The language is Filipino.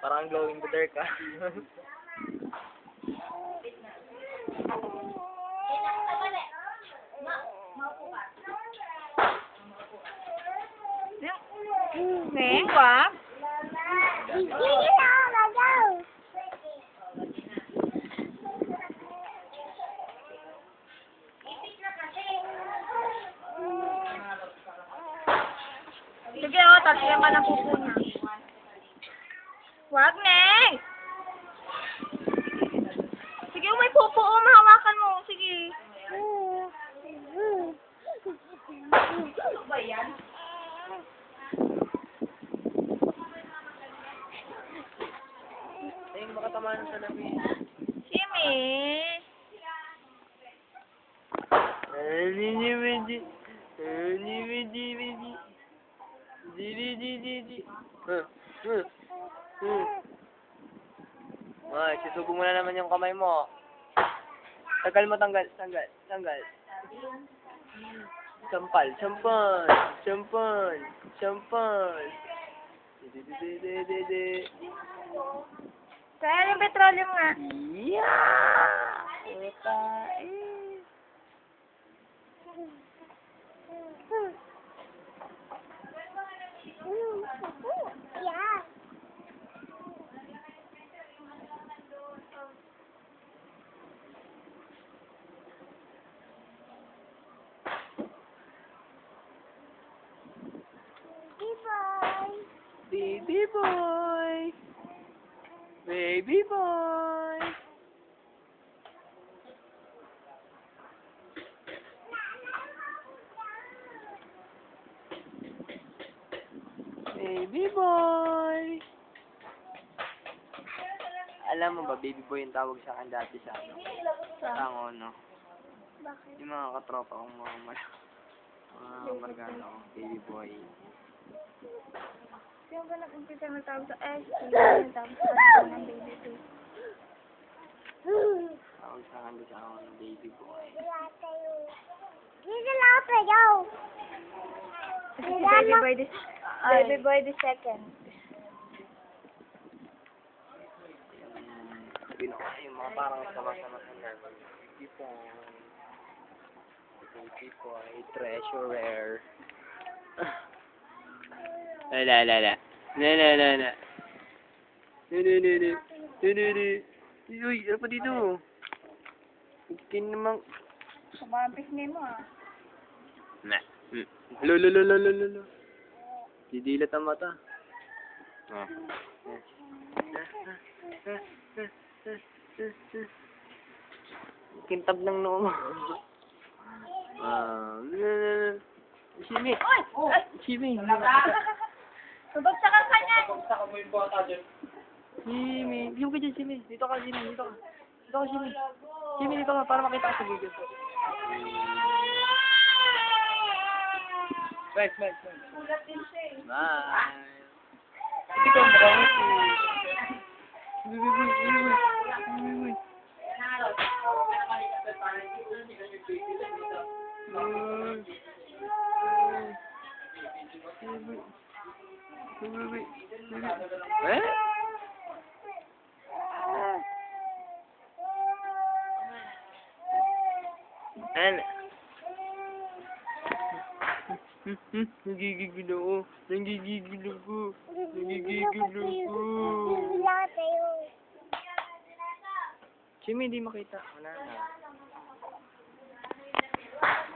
Parang glowing the dark, ah. Neng, wag. Sige, o, tatliyan ka ng pupo niya. Wag, Neng! Sige, may pupo, o, mahawakan mo. Sige. Ano ba yan? Ayun, makatamaan sa labi. Jimmy! Ay, susubo mo na naman yung kamay mo. Tagal mo, tanggal. Sampal. Kaya yung petroleum nga. Yeah! Puta, Yeah. Baby boy. Baby boy. Baby boy. Alam mo ba, baby boy yung tawag sa akin dati sa ano? Tango, no? Bakit? Yung mga katropa kong mga margano ko, baby boy. Sino ba nag-umpisa ng tawag sa S? Sino tawag sa ng baby too? Tawag sa akin sa ako ng baby boy. Dito lang tayo. Baby boy the second. Sabihin ako yung mga parang sama-sama sa nerve. Baby boy. Baby boy. Treasurer. La. Uy, ano pa dito? Okay naman. Kumampis name mo ah. Na. Lo. Didilat ang mata. Oh. Kintab ng noo mo. Simi. Simi. Babagsakan ka niyan. Babagsakan mo yung bata dyan. Simi. Yung ka dyan, Simi. Dito ka, Simi. Dito ka, Simi. Simi, dito ka para makita ka sa video. Smile. Ulat din siya eh. Bye. Ito ang bangus. Eh? Ano? Nagigigil ako. Jimmy, hindi makita. Wala na.